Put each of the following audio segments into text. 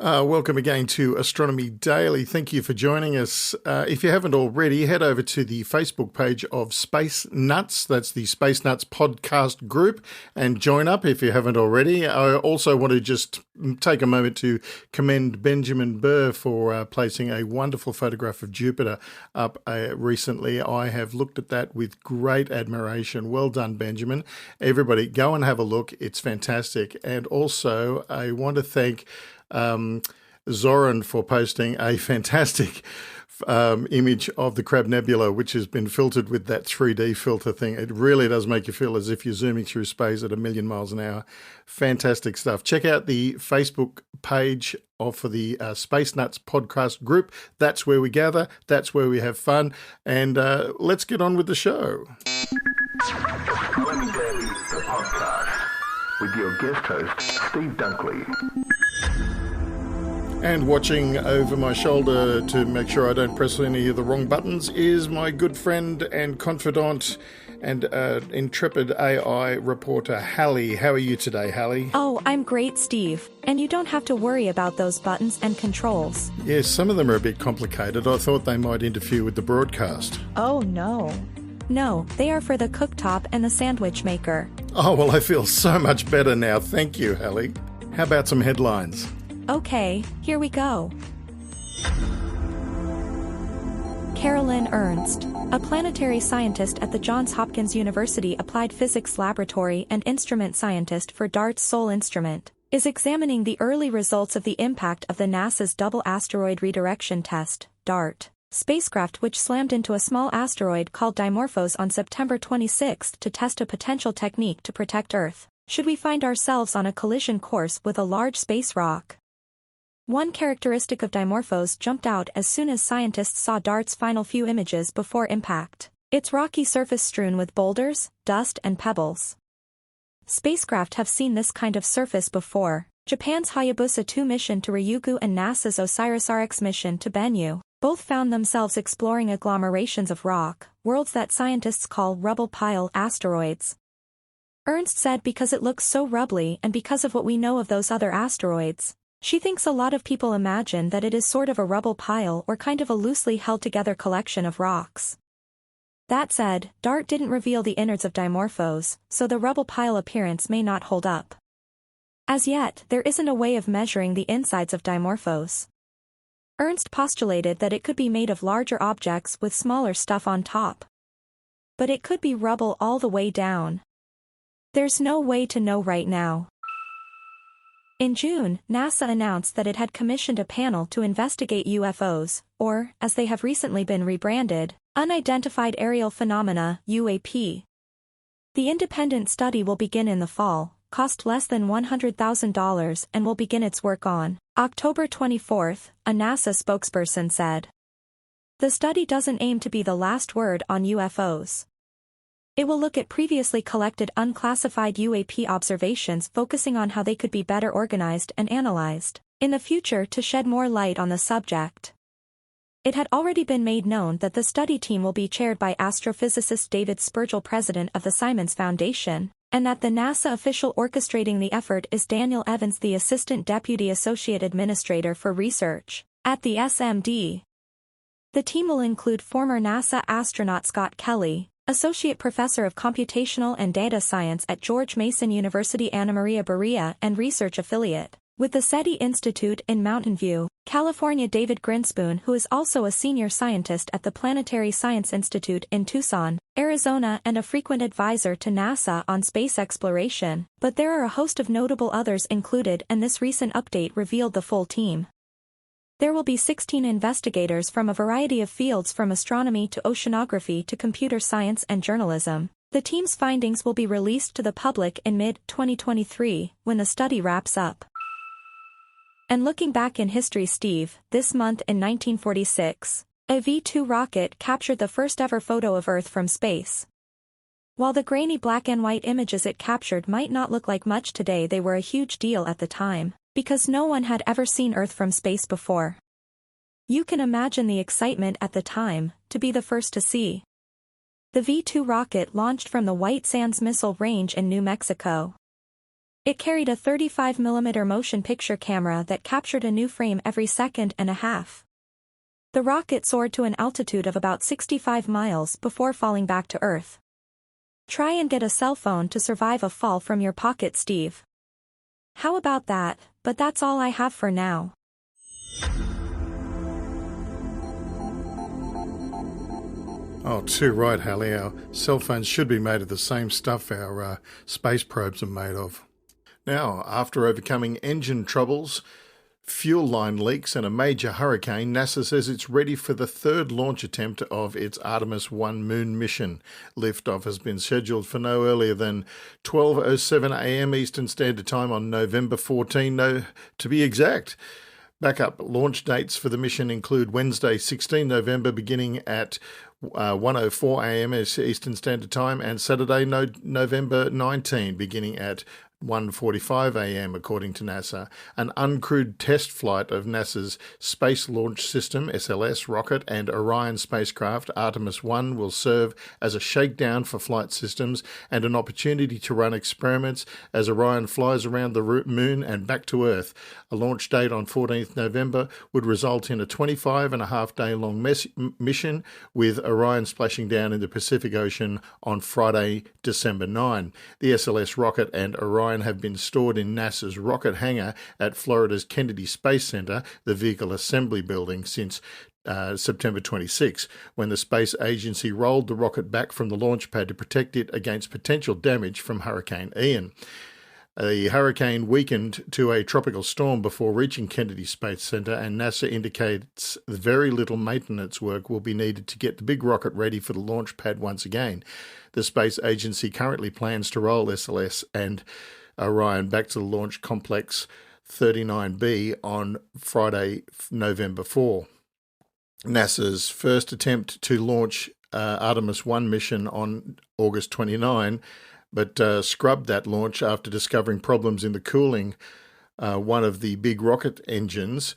Welcome again to Astronomy Daily. Thank you for joining us. If you haven't already, head over to the Facebook page of Space Nuts. That's the Space Nuts podcast group, and join up if you haven't already. I also want to just take a moment to commend Benjamin Burr for placing a wonderful photograph of Jupiter up recently. I have looked at that with great admiration. Well done, Benjamin. Everybody, go and have a look. It's fantastic. And also, I want to thank Zoran for posting a fantastic image of the Crab Nebula, which has been filtered with that 3D filter thing. It really does make you feel as if you're zooming through space at 1,000,000 miles an hour. Fantastic stuff. Check out the Facebook page for the Space Nuts podcast group. That's where we gather. That's where we have fun. And let's get on with the show. Astronomy Daily, the podcast, with your guest host, Steve Dunkley. And watching over my shoulder to make sure I don't press any of the wrong buttons is my good friend and confidant and intrepid AI reporter, Hallie. How are you today, Hallie? Oh, I'm great, Steve. And you don't have to worry about those buttons and controls. Yes, some of them are a bit complicated. I thought they might interfere with the broadcast. Oh, no. No, they are for the cooktop and the sandwich maker. Oh, well, I feel so much better now. Thank you, Hallie. How about some headlines? Okay, here we go. Carolyn Ernst, a planetary scientist at the Johns Hopkins University Applied Physics Laboratory and instrument scientist for DART's SOL instrument, is examining the early results of the impact of the NASA's Double Asteroid Redirection Test, DART, spacecraft which slammed into a small asteroid called Dimorphos on September 26 to test a potential technique to protect Earth, should we find ourselves on a collision course with a large space rock. One characteristic of Dimorphos jumped out as soon as scientists saw DART's final few images before impact. Its rocky surface strewn with boulders, dust and pebbles. Spacecraft have seen this kind of surface before. Japan's Hayabusa 2 mission to Ryugu and NASA's OSIRIS-RX mission to Bennu both found themselves exploring agglomerations of rock, worlds that scientists call rubble pile asteroids. Ernst said because it looks so rubbly and because of what we know of those other asteroids, she thinks a lot of people imagine that it is sort of a rubble pile or kind of a loosely held together collection of rocks. That said, DART didn't reveal the innards of Dimorphos, so the rubble pile appearance may not hold up. As yet, there isn't a way of measuring the insides of Dimorphos. Ernst postulated that it could be made of larger objects with smaller stuff on top. But it could be rubble all the way down. There's no way to know right now. In June, NASA announced that it had commissioned a panel to investigate UFOs, or, as they have recently been rebranded, Unidentified Aerial Phenomena, UAP. The independent study will begin in the fall, cost less than $100,000 and will begin its work on October 24, a NASA spokesperson said. The study doesn't aim to be the last word on UFOs. It will look at previously collected unclassified UAP observations focusing on how they could be better organized and analyzed in the future to shed more light on the subject. It had already been made known that the study team will be chaired by astrophysicist David Spergel, president of the Simons Foundation, and that the NASA official orchestrating the effort is Daniel Evans, the Assistant Deputy Associate Administrator for Research at the SMD. The team will include former NASA astronaut Scott Kelly, Associate Professor of Computational and Data Science at George Mason University Anna Maria Berea and Research Affiliate with the SETI Institute in Mountain View, California, David Grinspoon, who is also a senior scientist at the Planetary Science Institute in Tucson, Arizona, and a frequent advisor to NASA on space exploration, but there are a host of notable others included, and this recent update revealed the full team. There will be 16 investigators from a variety of fields from astronomy to oceanography to computer science and journalism. The team's findings will be released to the public in mid-2023, when the study wraps up. And looking back in history, Steve, this month in 1946, a V-2 rocket captured the first ever photo of Earth from space. While the grainy black and white images it captured might not look like much today, they were a huge deal at the time, because no one had ever seen Earth from space before. You can imagine the excitement at the time, to be the first to see. The V-2 rocket launched from the White Sands Missile Range in New Mexico. It carried a 35mm motion picture camera that captured a new frame every second and a half. The rocket soared to an altitude of about 65 miles before falling back to Earth. Try and get a cell phone to survive a fall from your pocket, Steve. How about that? But that's all I have for now. Oh, too right, Hallie. Our cell phones should be made of the same stuff our space probes are made of. Now, after overcoming engine troubles, fuel line leaks and a major hurricane, NASA says it's ready for the third launch attempt of its Artemis 1 moon mission. Liftoff has been scheduled for no earlier than 12:07 a.m. Eastern Standard Time on November 14, to be exact. Backup launch dates for the mission include Wednesday, 16 November, beginning at 1:04 a.m. Eastern Standard Time, and Saturday, November 19, beginning at 1:45 a.m. according to NASA. An uncrewed test flight of NASA's Space Launch System (SLS) rocket and Orion spacecraft Artemis 1 will serve as a shakedown for flight systems and an opportunity to run experiments as Orion flies around the moon and back to Earth. A launch date on 14th November would result in a 25.5-day long mission, with Orion splashing down in the Pacific Ocean on Friday, December 9. The SLS rocket and Orion have been stored in NASA's rocket hangar at Florida's Kennedy Space Center, the Vehicle Assembly Building, since September 26, when the space agency rolled the rocket back from the launch pad to protect it against potential damage from Hurricane Ian. The hurricane weakened to a tropical storm before reaching Kennedy Space Center, and NASA indicates very little maintenance work will be needed to get the big rocket ready for the launch pad once again. The space agency currently plans to roll SLS and Orion back to the Launch Complex 39B on Friday, November 4. NASA's first attempt to launch Artemis 1 mission on August 29, but scrubbed that launch after discovering problems in the cooling one of the big rocket engines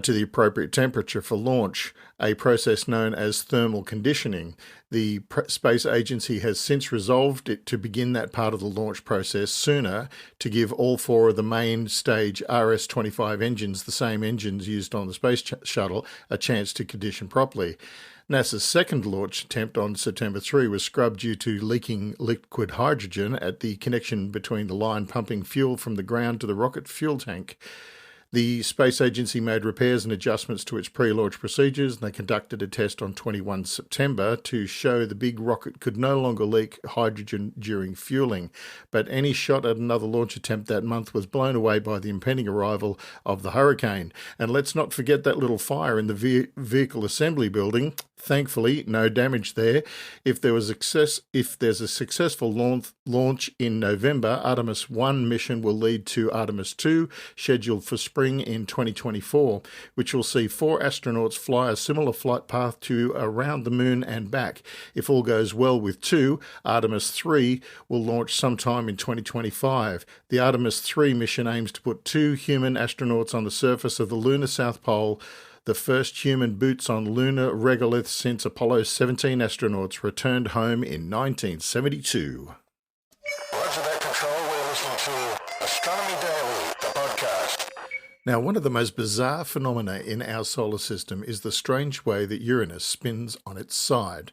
to the appropriate temperature for launch, a process known as thermal conditioning. The space agency has since resolved it to begin that part of the launch process sooner to give all four of the main stage RS-25 engines, the same engines used on the Space Shuttle, a chance to condition properly. NASA's second launch attempt on September 3 was scrubbed due to leaking liquid hydrogen at the connection between the line pumping fuel from the ground to the rocket fuel tank. The space agency made repairs and adjustments to its pre-launch procedures, and they conducted a test on 21 September to show the big rocket could no longer leak hydrogen during fueling. But any shot at another launch attempt that month was blown away by the impending arrival of the hurricane. And let's not forget that little fire in the vehicle assembly building. Thankfully, no damage there. If there's a successful launch in November, Artemis 1 mission will lead to Artemis 2, scheduled for spring in 2024, which will see 4 astronauts fly a similar flight path to around the moon and back. If all goes well with 2, Artemis 3 will launch sometime in 2025. The Artemis 3 mission aims to put 2 human astronauts on the surface of the lunar South Pole, the first human boots on lunar regolith since Apollo 17 astronauts returned home in 1972. Roger that, Control. We're listening to Astronomy Daily, the podcast. Now, one of the most bizarre phenomena in our solar system is the strange way that Uranus spins on its side.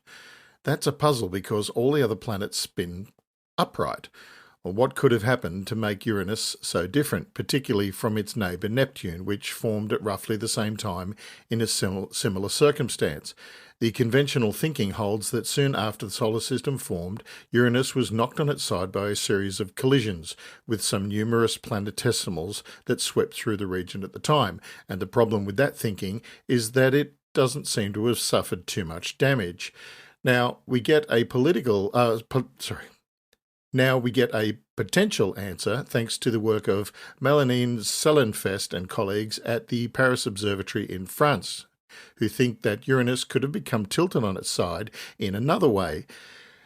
That's a puzzle because all the other planets spin upright. Well, what could have happened to make Uranus so different, particularly from its neighbour Neptune, which formed at roughly the same time in a similar circumstance? The conventional thinking holds that soon after the solar system formed, Uranus was knocked on its side by a series of collisions with some numerous planetesimals that swept through the region at the time. And the problem with that thinking is that it doesn't seem to have suffered too much damage. Now we get a potential answer thanks to the work of Mélanie Sellenfest and colleagues at the Paris Observatory in France, who think that Uranus could have become tilted on its side in another way.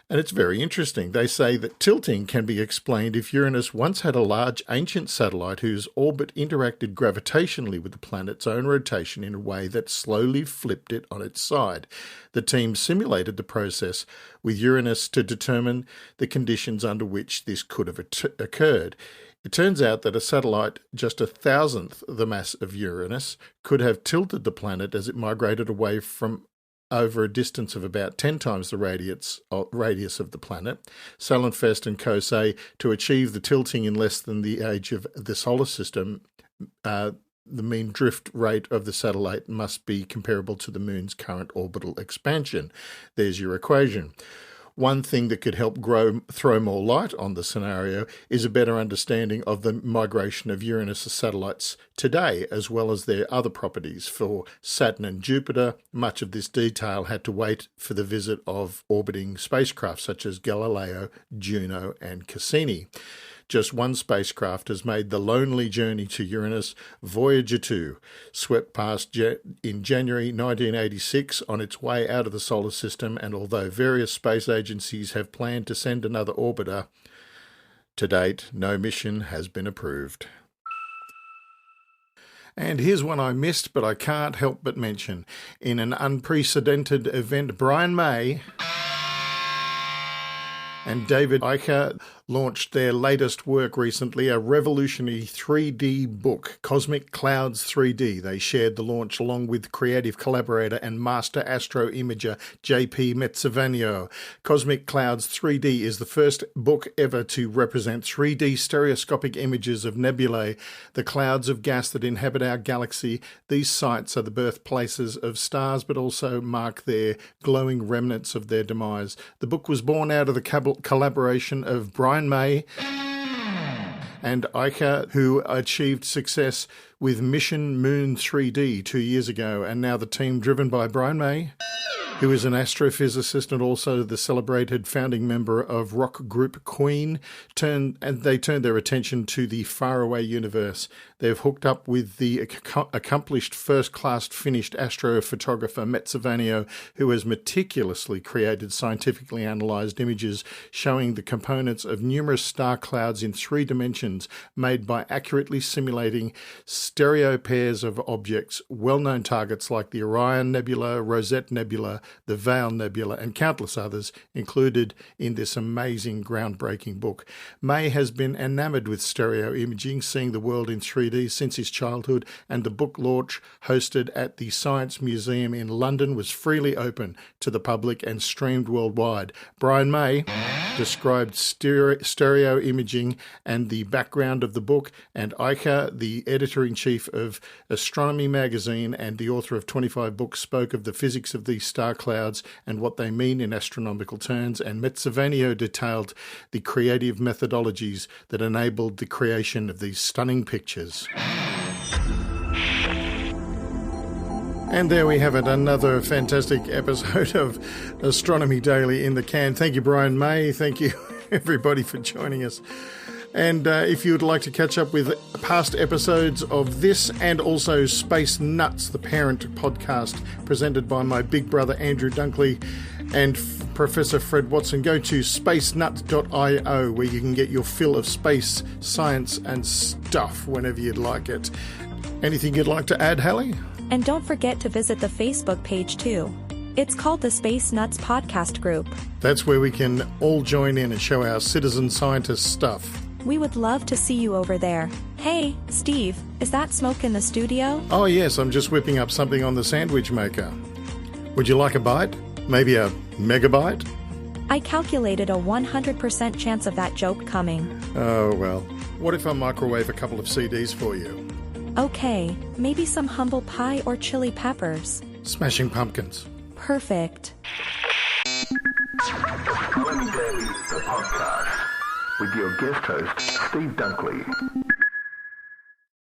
And it's very interesting. They say that tilting can be explained if Uranus once had a large ancient satellite whose orbit interacted gravitationally with the planet's own rotation in a way that slowly flipped it on its side. The team simulated the process with Uranus to determine the conditions under which this could have occurred. It turns out that a satellite just 1,000th the mass of Uranus could have tilted the planet as it migrated away from over a distance of about 10 times the radius of the planet. Salenfest and co. say to achieve the tilting in less than the age of the solar system, the mean drift rate of the satellite must be comparable to the moon's current orbital expansion. There's your equation. One thing that could help throw more light on the scenario is a better understanding of the migration of Uranus' satellites today, as well as their other properties. For Saturn and Jupiter, much of this detail had to wait for the visit of orbiting spacecraft such as Galileo, Juno, and Cassini. Just one spacecraft has made the lonely journey to Uranus. Voyager 2 swept past in January 1986 on its way out of the solar system, and although various space agencies have planned to send another orbiter, to date, no mission has been approved. And here's one I missed, but I can't help but mention. In an unprecedented event, Brian May and David Eicher launched their latest work recently, a revolutionary 3D book, Cosmic Clouds 3D. They shared the launch along with creative collaborator and master astro imager J.P. Mezzavano. Cosmic Clouds 3D is the first book ever to represent 3D stereoscopic images of nebulae, the clouds of gas that inhabit our galaxy. These sites are the birthplaces of stars, but also mark their glowing remnants of their demise. The book was born out of the collaboration of Brian May and Eicher, who achieved success with Mission Moon 3D 2 years ago, and now the team driven by Brian May, who is an astrophysicist and also the celebrated founding member of rock group Queen, turned their attention to the faraway universe. They've hooked up with the accomplished first-class finished astrophotographer Mezzavano, who has meticulously created scientifically analysed images showing the components of numerous star clouds in 3 dimensions, made by accurately simulating stereo pairs of objects, well-known targets like the Orion Nebula, Rosette Nebula, the Veil Nebula, and countless others included in this amazing, groundbreaking book. May has been enamoured with stereo imaging, seeing the world in 3D since his childhood, and the book launch hosted at the Science Museum in London was freely open to the public and streamed worldwide. Brian May described stereo imaging and the background of the book, and Eicher, the editor-in-chief of Astronomy magazine and the author of 25 books, spoke of the physics of these star clouds and what they mean in astronomical terms, and Mezzavano detailed the creative methodologies that enabled the creation of these stunning pictures. And there we have it, another fantastic episode of Astronomy Daily in the can. Thank you, Brian May. Thank you, everybody, for joining us. And if you would like to catch up with past episodes of this and also Space Nuts, the parent podcast presented by my big brother Andrew Dunkley and Professor Fred Watson, go to spacenut.io, where you can get your fill of space, science and stuff whenever you'd like it. Anything you'd like to add, Hallie? And don't forget to visit the Facebook page too. It's called the Space Nuts Podcast Group. That's where we can all join in and show our citizen scientist stuff. We would love to see you over there. Hey, Steve, is that smoke in the studio? Oh yes, I'm just whipping up something on the sandwich maker. Would you like a bite? Maybe a megabyte? I calculated a 100% chance of that joke coming. Oh well. What if I microwave a couple of CDs for you? Okay, maybe some humble pie or chili peppers. Smashing Pumpkins. Perfect. Astronomy Daily, the podcast, with your guest host, Steve Dunkley.